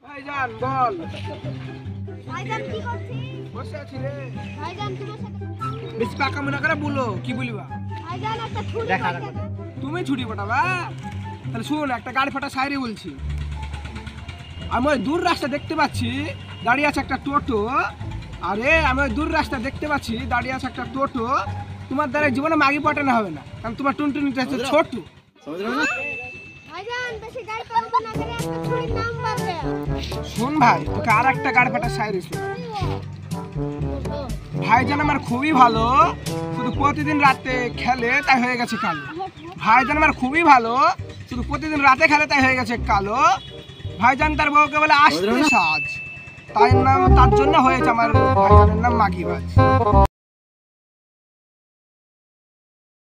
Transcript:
ভাইজান বল। ভাইজান কি করছিস? বসে আছি রে। ভাইজান তোমার সাথে বেশি পাকা মনে করে বলো, কি বলিবা? ভাইজান একটা ছুরি দেখা পাইছে। তুমি ছুটি পাঠাবা? তাহলে শুন, একটা গাড়ি ফাটা সাইরে বলছি। আমি ওই দূর রাস্তা দেখতে পাচ্ছি দাঁড়িয়ে আছে একটা টোটো। আরে আমি ওই দূর রাস্তা দেখতে পাচ্ছি দাঁড়িয়ে আছে একটা টোটো। তোমার দ্বারা জীবনে মাগি পাঠানো হবে না, কারণ তোমার টুনটুনিটা হচ্ছে ছোট। ভাইজান বেশি গাড়ি পাবো না করে একটা ছুরির নাম বলবে। শোন ভাই, তোকে আর একটা গাড়ি ফাটা সাইরে শোন। ভাইজান আমার খুবই ভালো, শুধু প্রতিদিন রাতে খেলে তাই হয়ে গেছে কালো। ভাইজান আমার খুবই ভালো, শুধু প্রতিদিন রাতে খেলে তাই হয়ে গেছে কালো। ভাইজান তার বউকে বলে আসতে সাজ, তাই নাম, তার জন্য হয়েছে আমার ভাইজানের নাম মাগিবাজ।